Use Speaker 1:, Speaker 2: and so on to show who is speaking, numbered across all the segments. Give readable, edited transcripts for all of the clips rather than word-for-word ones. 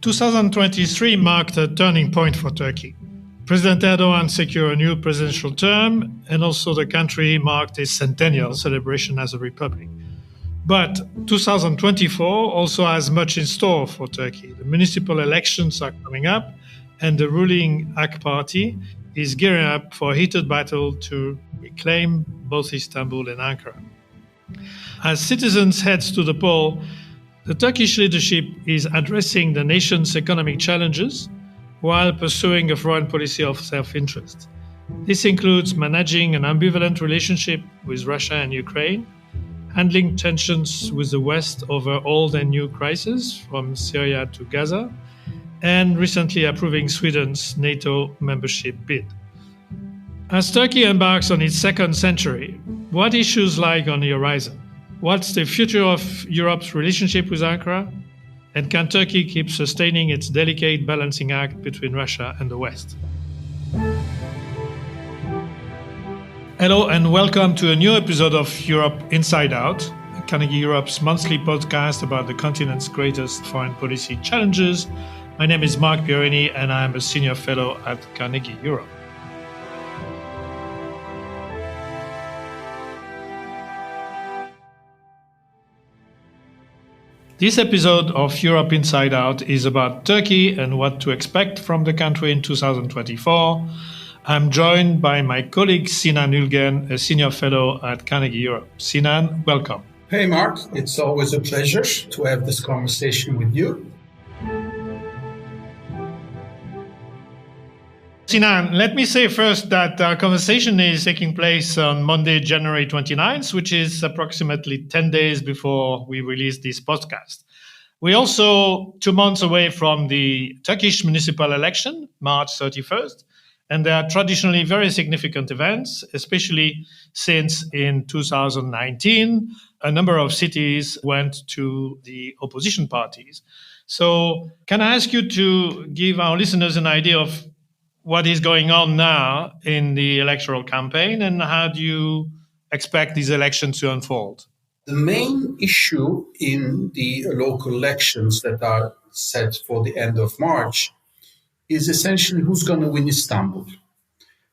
Speaker 1: 2023 marked a turning point for Turkey. President Erdoğan secured a new presidential term, and also the country marked its centennial celebration as a republic. But 2024 also has much in store for Turkey. The municipal elections are coming up, and the ruling AK Party is gearing up for a heated battle to reclaim both Istanbul and Ankara. As citizens head to the poll, the Turkish leadership is addressing the nation's economic challenges while pursuing a foreign policy of self-interest. This includes managing an ambivalent relationship with Russia and Ukraine, handling tensions with the West over old and new crises from Syria to Gaza, and recently approving Sweden's NATO membership bid. As Turkey embarks on its second century, what issues lie on the horizon? What's the future of Europe's relationship with Ankara? And can Turkey keep sustaining its delicate balancing act between Russia and the West? Hello and welcome to a new episode of Europe Inside Out, Carnegie Europe's monthly podcast about the continent's greatest foreign policy challenges. My name is Marc Pierini and I am a senior fellow at Carnegie Europe. This episode of Europe Inside Out is about Turkey and what to expect from the country in 2024. I'm joined by my colleague Sinan Ülgen, a senior fellow at Carnegie Europe. Sinan, welcome.
Speaker 2: Hey Marc, it's always a pleasure to have this conversation with you.
Speaker 1: Sinan, let me say first that our conversation is taking place on Monday, January 29th, which is approximately 10 days before we release this podcast. We're also 2 months away from the Turkish municipal election, March 31st, and they are traditionally very significant events, especially since in 2019, a number of cities went to the opposition parties. So can I ask you to give our listeners an idea of what is going on now in the electoral campaign and how do you expect these elections to unfold?
Speaker 2: The main issue in the local elections that are set for the end of March is essentially who's going to win Istanbul.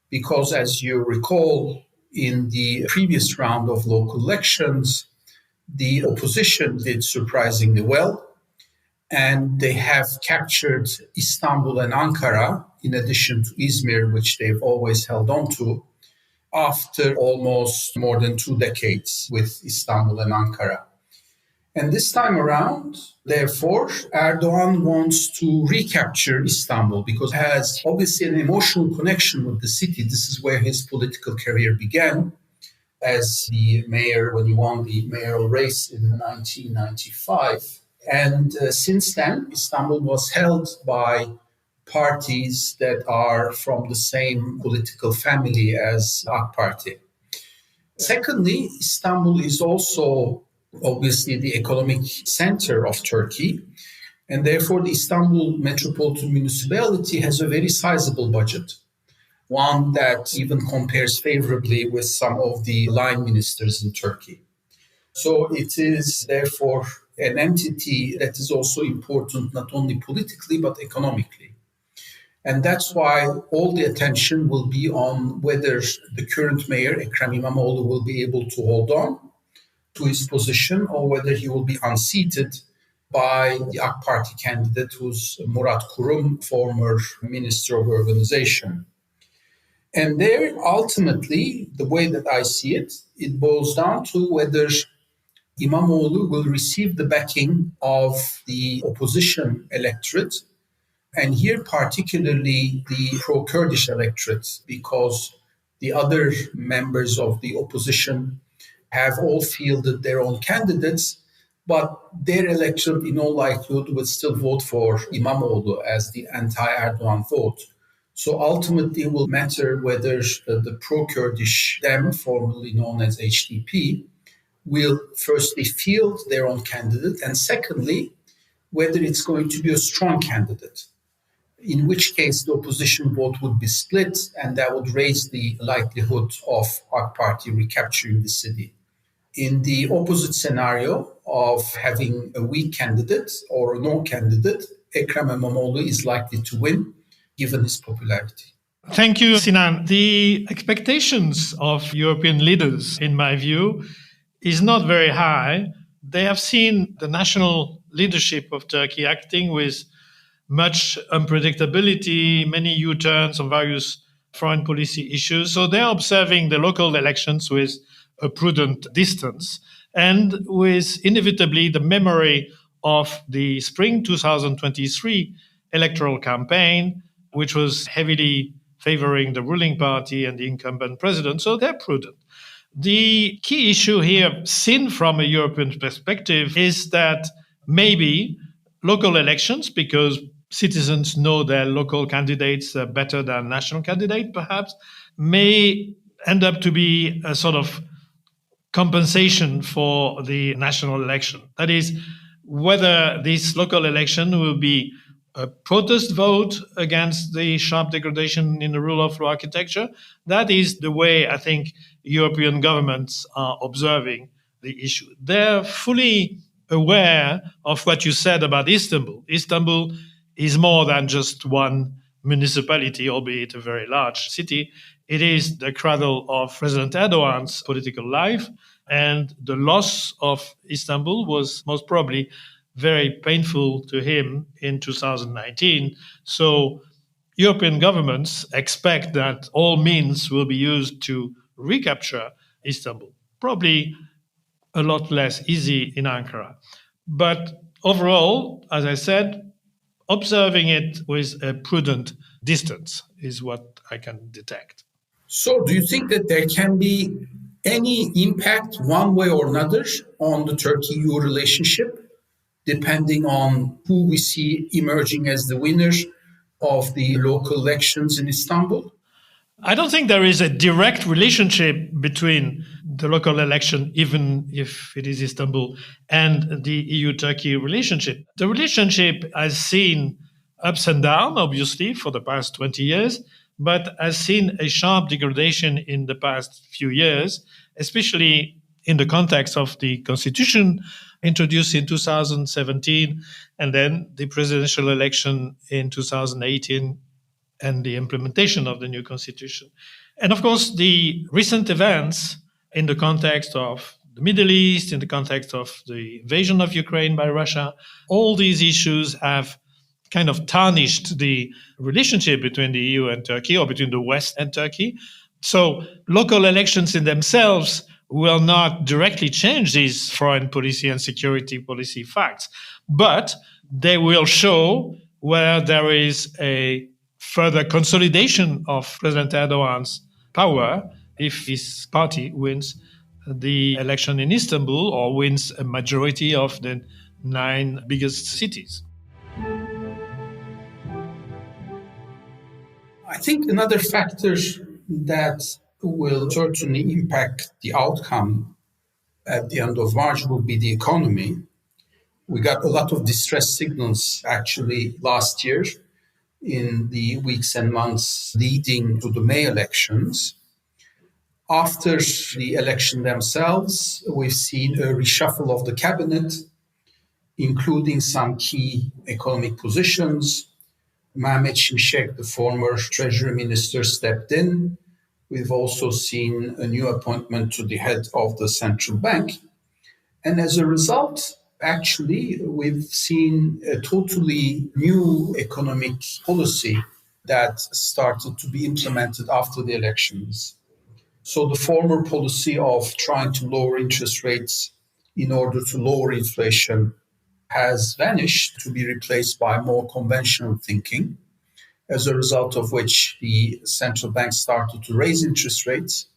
Speaker 2: Because as you recall, in the previous round of local elections, the opposition did surprisingly well. And they have captured Istanbul and Ankara, in addition to Izmir, which they've always held on to, after almost more than 2 decades with Istanbul and Ankara. And this time around, therefore, Erdoğan wants to recapture Istanbul because it has obviously an emotional connection with the city. This is where his political career began as the mayor when he won the mayoral race in 1995. And since then, Istanbul was held by parties that are from the same political family as AK Party. Secondly, Istanbul is also obviously the economic center of Turkey. And therefore, the Istanbul Metropolitan Municipality has a very sizable budget, one that even compares favorably with some of the line ministers in Turkey. So it is therefore an entity that is also important not only politically but economically. And that's why all the attention will be on whether the current mayor, Ekrem İmamoğlu, will be able to hold on to his position or whether he will be unseated by the AK Party candidate, who's Murat Kurum, former Minister of Organization. And there, ultimately, the way that I see it, it boils down to whether İmamoğlu will receive the backing of the opposition electorate, and here particularly the pro-Kurdish electorate, because the other members of the opposition have all fielded their own candidates, but their electorate in all likelihood would still vote for İmamoğlu as the anti-Erdoğan vote. So ultimately it will matter whether the pro-Kurdish Dem, formerly known as HDP, will firstly field their own candidate, and secondly, whether it's going to be a strong candidate, in which case the opposition vote would be split, and that would raise the likelihood of AK Party recapturing the city. In the opposite scenario of having a weak candidate or no candidate, Ekrem İmamoğlu is likely to win, given his popularity.
Speaker 1: Thank you, Sinan. The expectations of European leaders, in my view, is not very high. They have seen the national leadership of Turkey acting with much unpredictability, many U-turns on various foreign policy issues. So they're observing the local elections with a prudent distance and with inevitably the memory of the spring 2023 electoral campaign, which was heavily favoring the ruling party and the incumbent president. So they're prudent. The key issue here, seen from a European perspective, is that maybe local elections, because citizens know their local candidates better than national candidates, perhaps, may end up to be a sort of compensation for the national election. That is, whether this local election will be a protest vote against the sharp degradation in the rule of law architecture. That is the way I think European governments are observing the issue. They're fully aware of what you said about Istanbul. Istanbul is more than just one municipality, albeit a very large city. It is the cradle of President Erdoğan's political life, and the loss of Istanbul was most probably very painful to him in 2019. So European governments expect that all means will be used to recapture Istanbul. Probably a lot less easy in Ankara. But overall, as I said, observing it with a prudent distance is what I can detect.
Speaker 2: So do you think that there can be any impact one way or another on the Turkey-EU relationship, depending on who we see emerging as the winner of the local elections in Istanbul?
Speaker 1: I don't think there is a direct relationship between the local election, even if it is Istanbul, and the EU-Turkey relationship. The relationship has seen ups and downs, obviously, for the past 20 years, but has seen a sharp degradation in the past few years, especially in the context of the constitution introduced in 2017, and then the presidential election in 2018, and the implementation of the new constitution. And of course, the recent events in the context of the Middle East, in the context of the invasion of Ukraine by Russia, all these issues have kind of tarnished the relationship between the EU and Turkey, or between the West and Turkey. So local elections in themselves will not directly change these foreign policy and security policy facts, but they will show where there is a further consolidation of President Erdoğan's power if his party wins the election in Istanbul or wins a majority of the 9 biggest cities.
Speaker 2: I think another factor that will certainly impact the outcome at the end of March will be the economy. We got a lot of distress signals actually last year in the weeks and months leading to the May elections. After the election themselves, we've seen a reshuffle of the cabinet, including some key economic positions. Mehmet Şimşek, the former treasury minister, stepped in. We've also seen a new appointment to the head of the central bank. And as a result, actually, we've seen a totally new economic policy that started to be implemented after the elections. So the former policy of trying to lower interest rates in order to lower inflation has vanished to be replaced by more conventional thinking, as a result of which the central bank started to raise interest rates.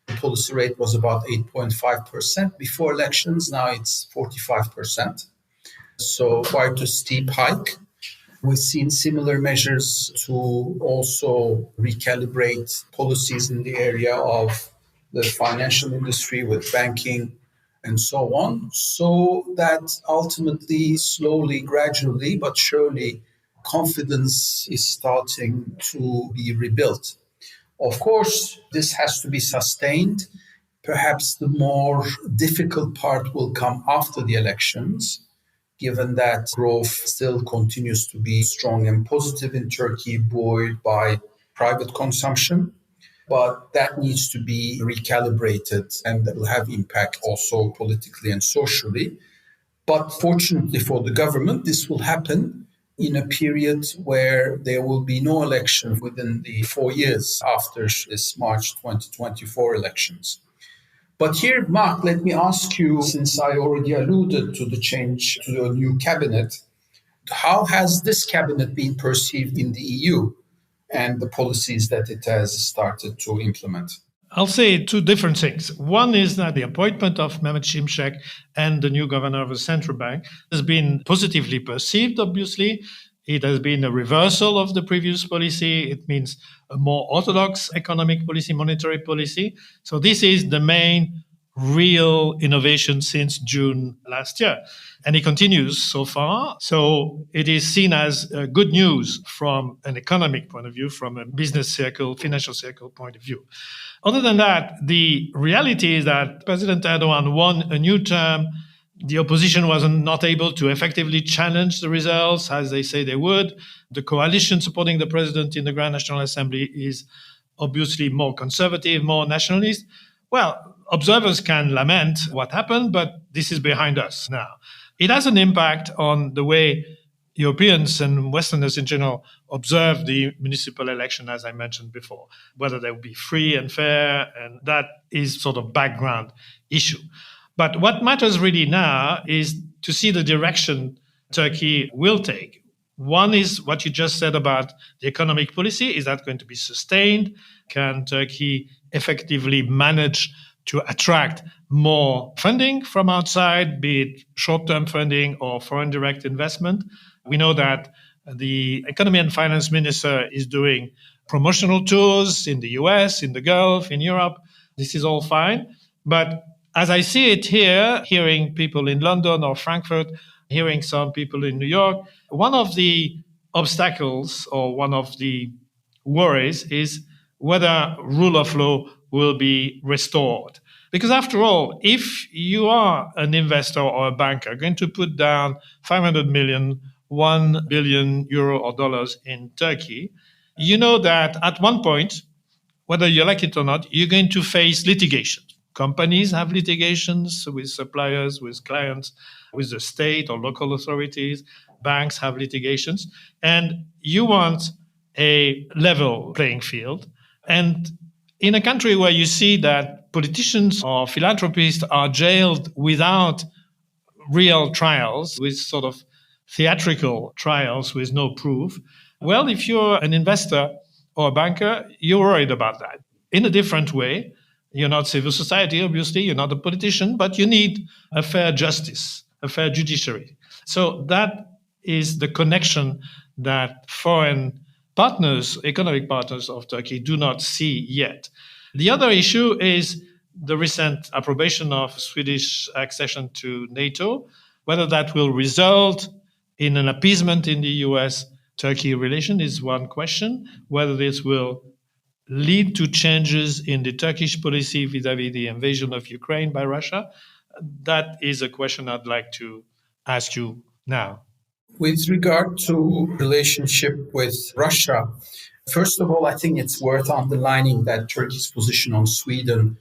Speaker 2: The policy rate was about 8.5% before elections. Now it's 45%. So quite a steep hike. We've seen similar measures to also recalibrate policies in the area of the financial industry with banking and so on, so that ultimately, slowly, gradually, but surely, confidence is starting to be rebuilt. Of course, this has to be sustained. Perhaps the more difficult part will come after the elections, given that growth still continues to be strong and positive in Turkey, buoyed by private consumption. But that needs to be recalibrated, and that will have impact also politically and socially. But fortunately for the government, this will happen in a period where there will be no election within the 4 years after this March 2024 elections. But here, Marc, let me ask you, since I already alluded to the change to the new cabinet, how has this cabinet been perceived in the EU and the policies that it has started to implement?
Speaker 1: I'll say two different things. One is that the appointment of Mehmet Şimşek and the new governor of the central bank has been positively perceived, obviously. It has been a reversal of the previous policy. It means a more orthodox economic policy, monetary policy. So this is the main real innovation since June last year. And it continues so far. So it is seen as good news from an economic point of view, from a business circle, financial circle point of view. Other than that, the reality is that President Erdoğan won a new term. The opposition was not able to effectively challenge the results as they say they would. The coalition supporting the president in the Grand National Assembly is obviously more conservative, more nationalist. Well, observers can lament what happened, but this is behind us now. It has an impact on the way Europeans and Westerners in general observe the municipal election, as I mentioned before, whether they will be free and fair, and that is sort of background issue. But what matters really now is to see the direction Turkey will take. One is what you just said about the economic policy. Is that going to be sustained? Can Turkey effectively manage to attract more funding from outside, be it short-term funding or foreign direct investment? We know that the economy and finance minister is doing promotional tours in the US, in the Gulf, in Europe. This is all fine. But as I see it here, hearing people in London or Frankfurt, hearing some people in New York, one of the obstacles or one of the worries is whether rule of law will be restored. Because after all, if you are an investor or a banker going to put down 500 million, 1 billion euro or dollars in Turkey, you know that at one point, whether you like it or not, you're going to face litigation. Companies have litigations with suppliers, with clients, with the state or local authorities. Banks have litigations. And you want a level playing field. And in a country where you see that politicians or philanthropists are jailed without real trials, with sort of theatrical trials with no proof, well, if you're an investor or a banker, you're worried about that. In a different way, you're not civil society, obviously, you're not a politician, but you need a fair justice, a fair judiciary. So that is the connection that foreign partners, economic partners of Turkey do not see yet. The other issue is the recent approbation of Swedish accession to NATO. Whether that will result in an appeasement in the US-Turkey relation is one question. Whether this will lead to changes in the Turkish policy vis-à-vis the invasion of Ukraine by Russia, that is a question I'd like to ask you now.
Speaker 2: With regard to relationship with Russia, first of all, I think it's worth underlining that Turkey's position on Sweden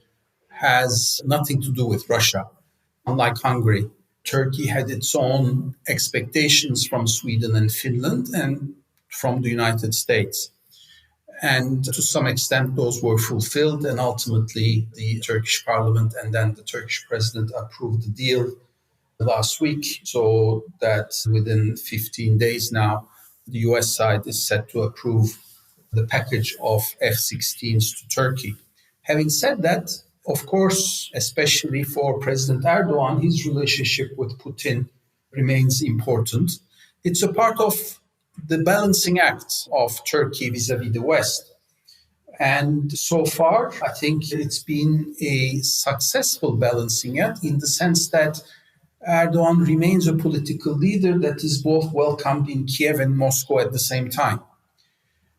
Speaker 2: has nothing to do with Russia. Unlike Hungary, Turkey had its own expectations from Sweden and Finland and from the United States. And to some extent, those were fulfilled. And ultimately, the Turkish parliament and then the Turkish president approved the deal last week, so that within 15 days now, the US side is set to approve the package of F-16s to Turkey. Having said that, of course, especially for President Erdoğan, his relationship with Putin remains important. It's a part of the balancing act of Turkey vis-à-vis the West. And so far, I think it's been a successful balancing act in the sense that Erdoğan remains a political leader that is both welcomed in Kiev and Moscow at the same time.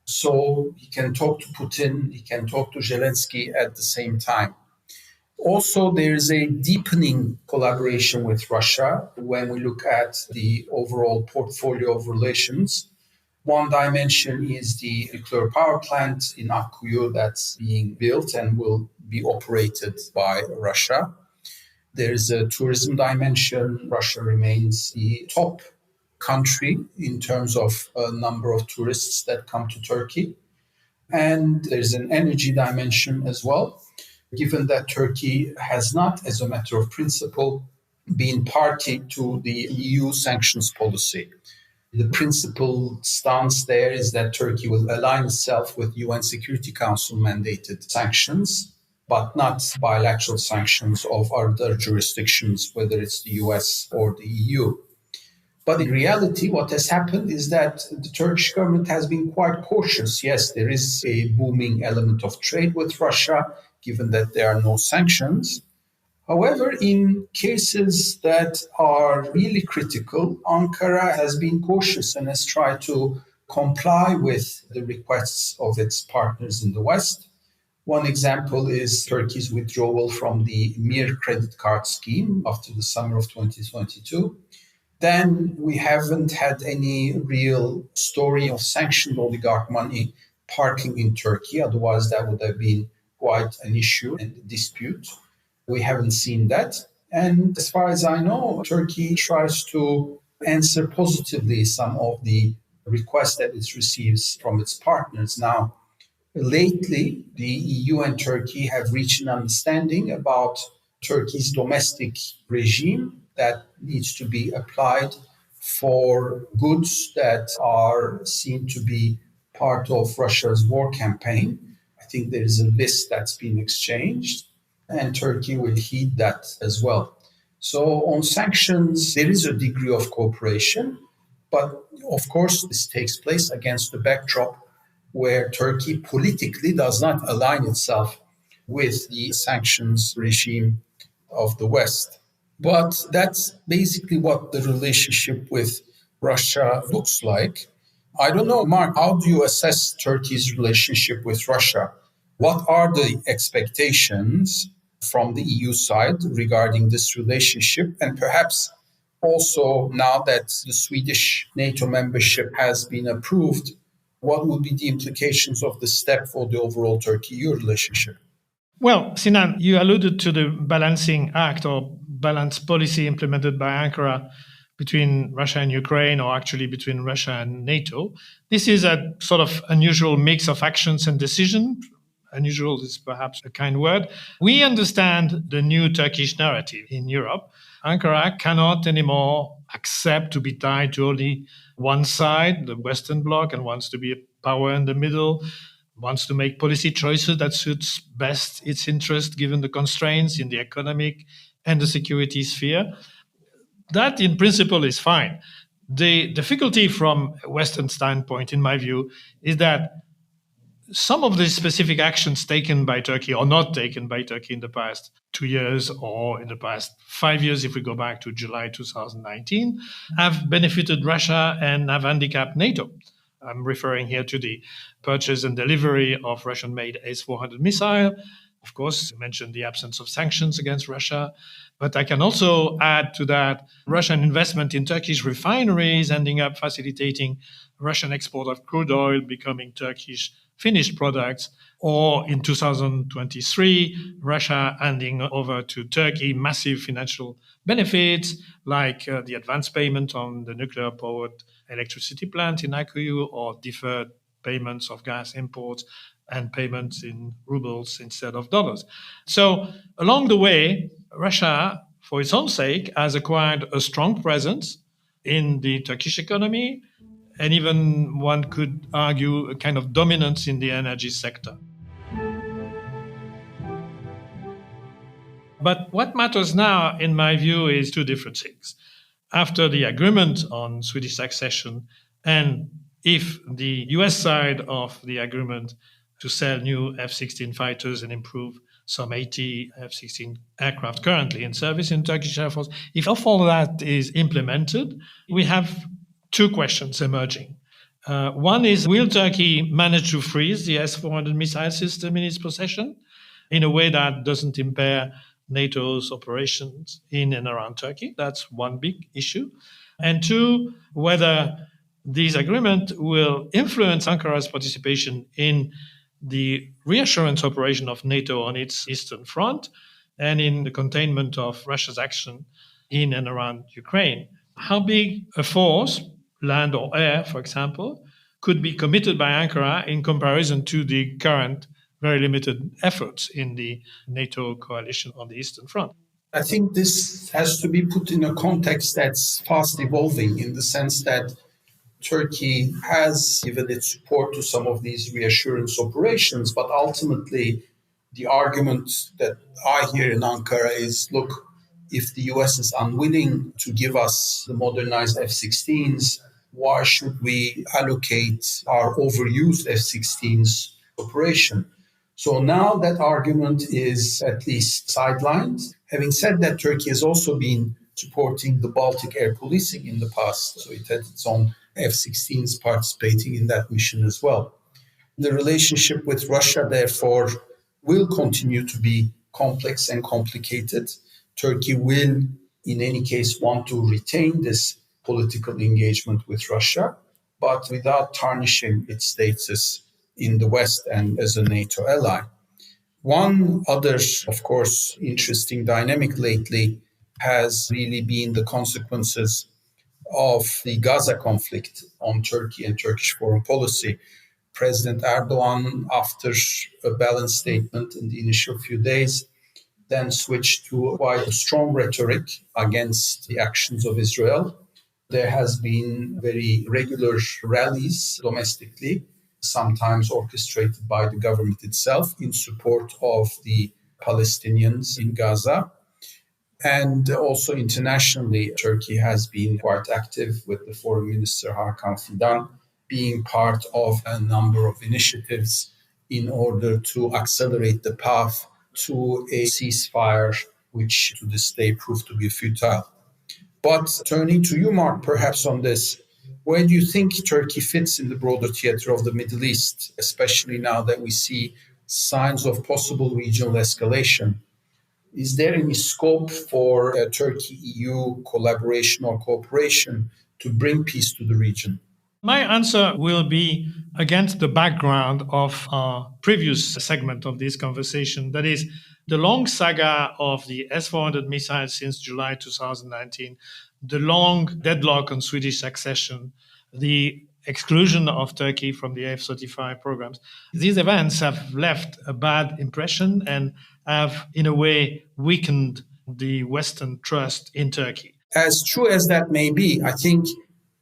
Speaker 2: So he can talk to Putin, he can talk to Zelensky at the same time. Also, there's a deepening collaboration with Russia when we look at the overall portfolio of relations. One dimension is the nuclear power plant in Akkuyu that's being built and will be operated by Russia. There's a tourism dimension. Russia remains the top country in terms of a number of tourists that come to Turkey. And there's an energy dimension as well, given that Turkey has not, as a matter of principle, been party to the EU sanctions policy. The principal stance there is that Turkey will align itself with UN Security Council mandated sanctions, but not bilateral sanctions of other jurisdictions, whether it's the US or the EU. But in reality, what has happened is that the Turkish government has been quite cautious. Yes, there is a booming element of trade with Russia, given that there are no sanctions. However, in cases that are really critical, Ankara has been cautious and has tried to comply with the requests of its partners in the West. One example is Turkey's withdrawal from the Mir credit card scheme after the summer of 2022. Then we haven't had any real story of sanctioned oligarch money parking in Turkey. Otherwise, that would have been quite an issue and dispute. We haven't seen that. And as far as I know, Turkey tries to answer positively some of the requests that it receives from its partners. Now, lately, the EU and Turkey have reached an understanding about Turkey's domestic regime that needs to be applied for goods that are seen to be part of Russia's war campaign. I think there is a list that's been exchanged, and Turkey will heed that as well. So on sanctions, there is a degree of cooperation, but of course, this takes place against the backdrop where Turkey politically does not align itself with the sanctions regime of the West. But that's basically what the relationship with Russia looks like. I don't know, Mark, how do you assess Turkey's relationship with Russia? What are the expectations from the EU side regarding this relationship? And perhaps also, now that the Swedish NATO membership has been approved, what would be the implications of this step for the overall Turkey-EU relationship?
Speaker 1: Well, Sinan, you alluded to the balancing act or balance policy implemented by Ankara between Russia and Ukraine, or actually between Russia and NATO. This is a sort of unusual mix of actions and decisions. Unusual is perhaps a kind word. We understand the new Turkish narrative in Europe. Ankara cannot anymore accept to be tied to only one side, the Western Bloc, and wants to be a power in the middle, wants to make policy choices that suits best its interest given the constraints in the economic and the security sphere. That in principle is fine. The difficulty from a Western standpoint, in my view, is that some of the specific actions taken by Turkey or not taken by Turkey in the past 2 years or in the past 5 years, if we go back to July 2019, have benefited Russia and have handicapped NATO. I'm referring here to the purchase and delivery of Russian-made S-400 missile. Of course, you mentioned the absence of sanctions against Russia. But I can also add to that Russian investment in Turkish refineries ending up facilitating Russian export of crude oil becoming Turkish finished products, or in 2023, Russia handing over to Turkey massive financial benefits like the advance payment on the nuclear-powered electricity plant in Akkuyu, or deferred payments of gas imports and payments in rubles instead of dollars. So along the way, Russia, for its own sake, has acquired a strong presence in the Turkish economy, and even one could argue a kind of dominance in the energy sector. But what matters now, in my view, is two different things. After the agreement on Swedish accession, and if the US side of the agreement to sell new F-16 fighters and improve some 80 F-16 aircraft currently in service in Turkish Air Force, if all that is implemented, we have two questions emerging. One is, will Turkey manage to freeze the S-400 missile system in its possession? in a way that doesn't impair NATO's operations in and around Turkey. That's one big issue. And two, whether these agreements will influence Ankara's participation in the reassurance operation of NATO on its eastern front and in the containment of Russia's action in and around Ukraine. How big a force, land or air, for example, could be committed by Ankara in comparison to the current very limited efforts in the NATO coalition on the Eastern Front?
Speaker 2: I think this has to be put in a context that's fast evolving, in the sense that Turkey has given its support to some of these reassurance operations, but ultimately the argument that I hear in Ankara is, look, if the US is unwilling to give us the modernized F-16s, why should we allocate our overused F-16s operation? So now that argument is at least sidelined. Having said that, Turkey has also been supporting the Baltic air policing in the past. So it had its own F-16s participating in that mission as well. The relationship with Russia, therefore, will continue to be complex and complicated. Turkey will, in any case, want to retain this political engagement with Russia, but without tarnishing its status in the West and as a NATO ally. One other, of course, interesting dynamic lately has really been the consequences of the Gaza conflict on Turkey and Turkish foreign policy. President Erdoğan, after a balanced statement in the initial few days, then switched to quite a strong rhetoric against the actions of Israel. There has been very regular rallies domestically, sometimes orchestrated by the government itself in support of the Palestinians in Gaza. And also internationally, Turkey has been quite active, with the Foreign Minister Hakan Fidan being part of a number of initiatives in order to accelerate the path to a ceasefire, which to this day proved to be futile. But turning to you, Marc, perhaps on this, where do you think Turkey fits in the broader theater of the Middle East, especially now that we see signs of possible regional escalation? Is there any scope for Turkey-EU collaboration or cooperation to bring peace to the region?
Speaker 1: My answer will be against the background of our previous segment of this conversation. That is, the long saga of the S-400 missiles since July 2019, the long deadlock on Swedish accession, the exclusion of Turkey from the F-35 programs. These events have left a bad impression and have, in a way, weakened the Western trust in Turkey.
Speaker 2: As true as that may be, I think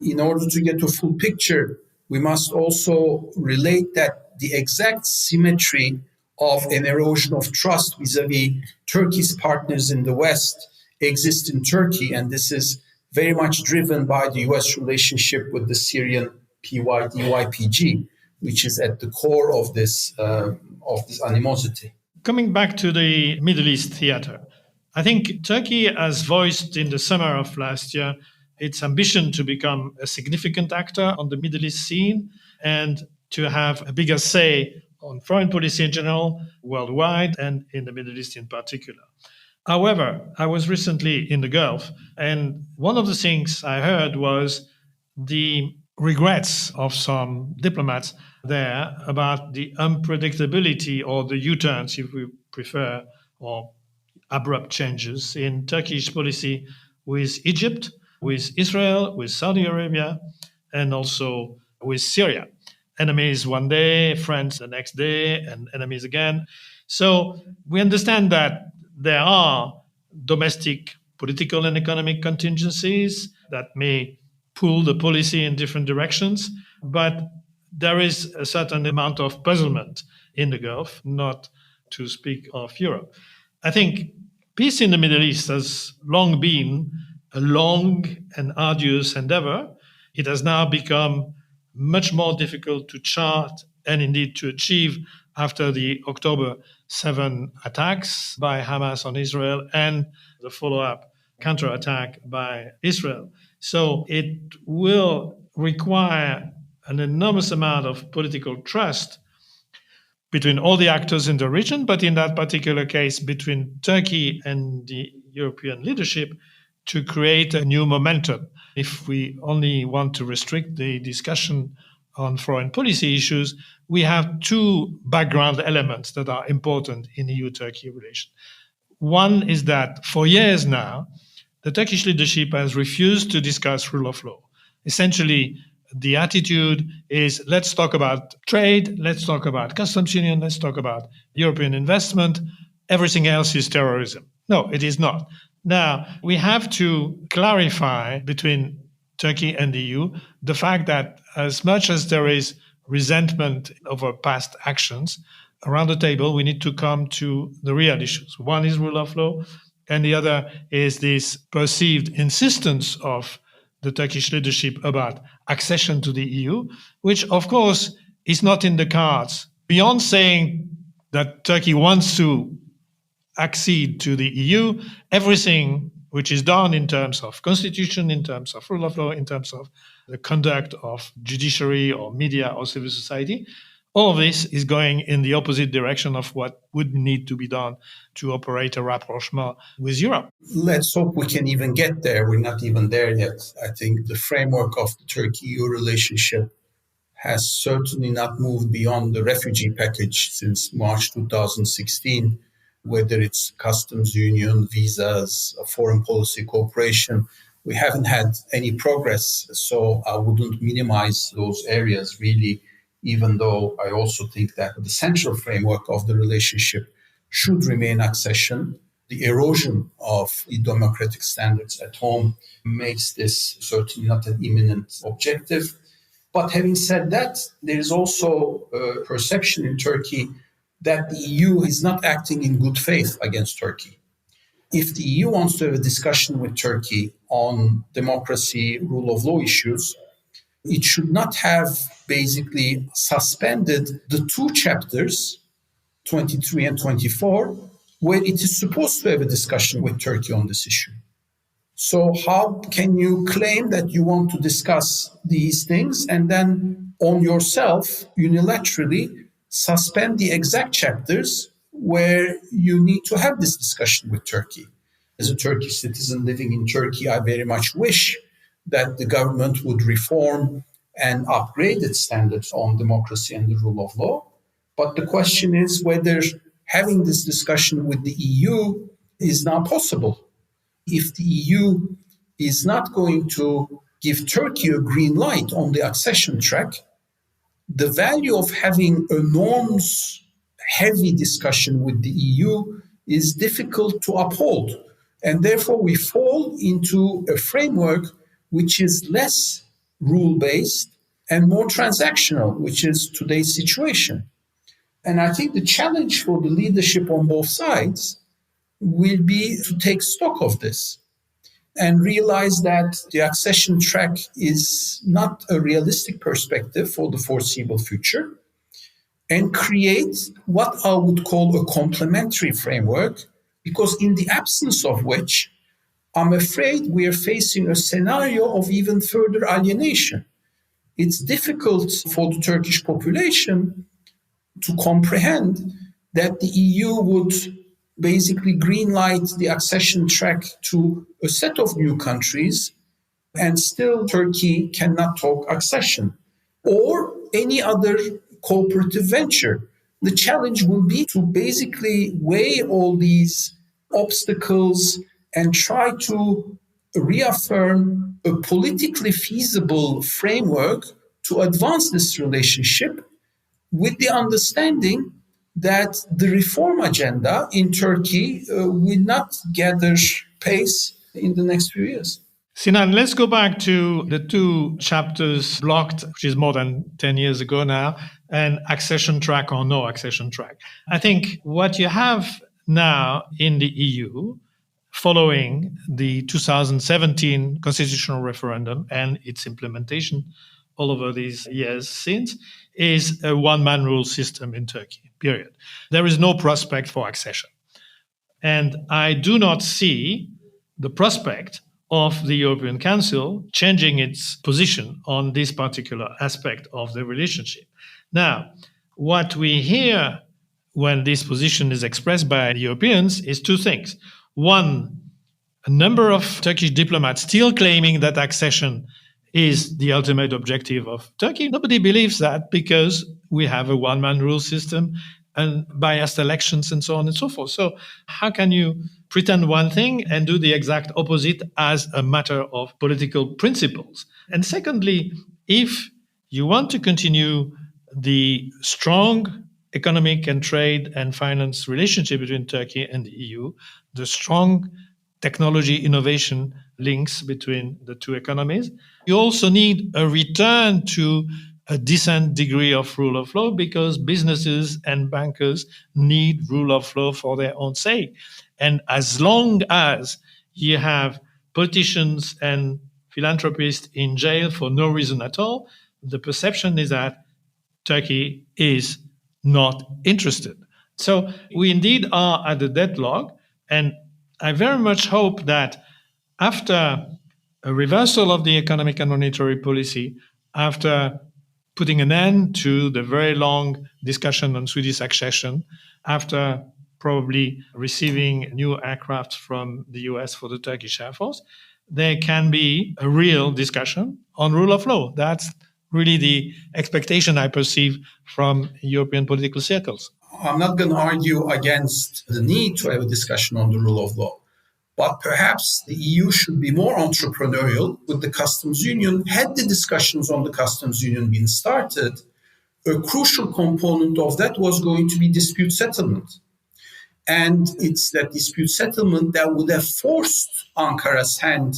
Speaker 2: in order to get a full picture, we must also relate that the exact symmetry of an erosion of trust vis-à-vis Turkey's partners in the West exists in Turkey, and this is very much driven by the US relationship with the Syrian PYD-YPG, which is at the core of this animosity.
Speaker 1: Coming back to the Middle East theater, I think Turkey has voiced in the summer of last year its ambition to become a significant actor on the Middle East scene and to have a bigger say on foreign policy in general, worldwide, and in the Middle East in particular. However, I was recently in the Gulf, and one of the things I heard was the regrets of some diplomats there about the unpredictability, or the U-turns, if we prefer, or abrupt changes in Turkish policy with Egypt, with Israel, with Saudi Arabia, and also with Syria. Enemies one day, friends the next day, and enemies again. So we understand that there are domestic political and economic contingencies that may pull the policy in different directions, but there is a certain amount of puzzlement in the Gulf, not to speak of Europe. I think peace in the Middle East has long been a long and arduous endeavor. It has now become much more difficult to chart and indeed to achieve after the October 7 attacks by Hamas on Israel and the follow-up counterattack by Israel. So it will require an enormous amount of political trust, between all the actors in the region, but in that particular case, between Turkey and the European leadership to create a new momentum. If we only want to restrict the discussion on foreign policy issues, we have two background elements that are important in EU-Turkey relations. One is that for years now, the Turkish leadership has refused to discuss rule of law. Essentially, the attitude is let's talk about trade, let's talk about customs union, let's talk about European investment. Everything else is terrorism. No, it is not. Now, we have to clarify between Turkey and the EU the fact that as much as there is resentment over past actions, around the table we need to come to the real issues. One is rule of law, and the other is this perceived insistence of the Turkish leadership about accession to the EU, which of course is not in the cards. Beyond saying that Turkey wants to accede to the EU, everything which is done in terms of constitution, in terms of rule of law, in terms of the conduct of judiciary or media or civil society, all of this is going in the opposite direction of what would need to be done to operate a rapprochement with Europe.
Speaker 2: Let's hope we can even get there. We're not even there yet. I think the framework of the Turkey-EU relationship has certainly not moved beyond the refugee package since March 2016, whether it's customs union, visas, foreign policy cooperation. We haven't had any progress, so I wouldn't minimize those areas really, even though I also think that the central framework of the relationship should remain accession. The erosion of the democratic standards at home makes this certainly not an imminent objective. But having said that, there is also a perception in Turkey that the EU is not acting in good faith against Turkey. If the EU wants to have a discussion with Turkey on democracy, rule of law issues, it should not have basically suspended the two chapters, 23 and 24, where it is supposed to have a discussion with Turkey on this issue. So how can you claim that you want to discuss these things and then on yourself unilaterally suspend the exact chapters where you need to have this discussion with Turkey? As a Turkish citizen living in Turkey, I very much wish that the government would reform and upgrade its standards on democracy and the rule of law. But the question is whether having this discussion with the EU is now possible. If the EU is not going to give Turkey a green light on the accession track, the value of having a norms-heavy discussion with the EU is difficult to uphold. And therefore, we fall into a framework which is less rule-based and more transactional, which is today's situation. And I think the challenge for the leadership on both sides will be to take stock of this and realize that the accession track is not a realistic perspective for the foreseeable future, and create what I would call a complementary framework, because in the absence of which, I'm afraid we are facing a scenario of even further alienation. It's difficult for the Turkish population to comprehend that the EU would basically greenlight the accession track to a set of new countries, and still Turkey cannot talk accession or any other cooperative venture. The challenge will be to basically weigh all these obstacles and try to reaffirm a politically feasible framework to advance this relationship, with the understanding that the reform agenda in Turkey will not gather pace in the next few years.
Speaker 1: Sinan, let's go back to the two chapters blocked, which is more than 10 years ago now, and accession track or no accession track. I think what you have now in the EU, following the 2017 constitutional referendum and its implementation all over these years since, is a one-man rule system in Turkey, period. There is no prospect for accession. And I do not see the prospect of the European Council changing its position on this particular aspect of the relationship. Now, what we hear when this position is expressed by the Europeans is two things. One, a number of Turkish diplomats still claiming that accession is the ultimate objective of Turkey. Nobody believes that because we have a one-man rule system and biased elections and so on and so forth. So how can you pretend one thing and do the exact opposite as a matter of political principles? And secondly, if you want to continue the strong economic and trade and finance relationship between Turkey and the EU, the strong technology innovation links between the two economies, you also need a return to a decent degree of rule of law because businesses and bankers need rule of law for their own sake. And as long as you have politicians and philanthropists in jail for no reason at all, the perception is that Turkey is not interested. So we indeed are at the deadlock, and I very much hope that after a reversal of the economic and monetary policy, after putting an end to the very long discussion on Swedish accession, after probably receiving new aircraft from the US for the Turkish Air Force, there can be a real discussion on rule of law. That's really the expectation I perceive from European political circles.
Speaker 2: I'm not going to argue against the need to have a discussion on the rule of law. But perhaps the EU should be more entrepreneurial with the customs union. Had the discussions on the customs union been started, a crucial component of that was going to be dispute settlement. And it's that dispute settlement that would have forced Ankara's hand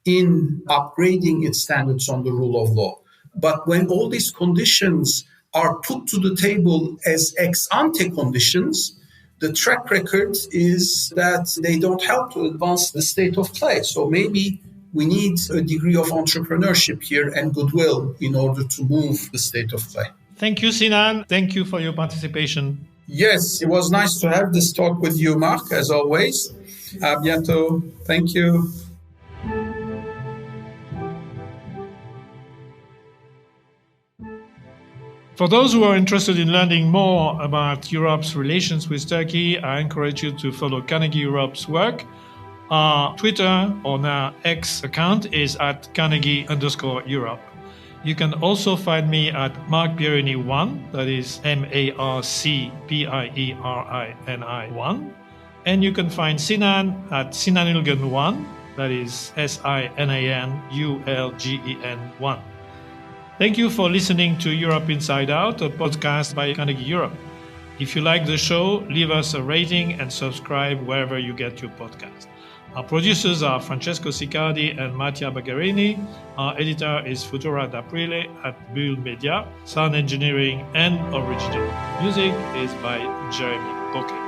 Speaker 2: in upgrading its standards on the rule of law. But when all these conditions are put to the table as ex-ante conditions, the track record is that they don't help to advance the state of play. So maybe we need a degree of entrepreneurship here and goodwill in order to move the state of play.
Speaker 1: Thank you, Sinan. Thank you for your participation.
Speaker 2: Yes, it was nice to have this talk with you, Marc, as always. A bientôt. Thank you.
Speaker 1: For those who are interested in learning more about Europe's relations with Turkey, I encourage you to follow Carnegie Europe's work. Our Twitter or now X account is at Carnegie_Europe. You can also find me at Marc Pierini 1, that is MarcPierini 1. And you can find Sinan at Sinan Ülgen 1, that is SINANULGEN 1. Thank you for listening to Europe Inside Out, a podcast by Carnegie Europe. If you like the show, leave us a rating and subscribe wherever you get your podcast. Our producers are Francesco Sicardi and Mattia Bagherini. Our editor is Futura D'Aprile at Bull Media. Sound engineering and original music is by Jeremy Bocquet.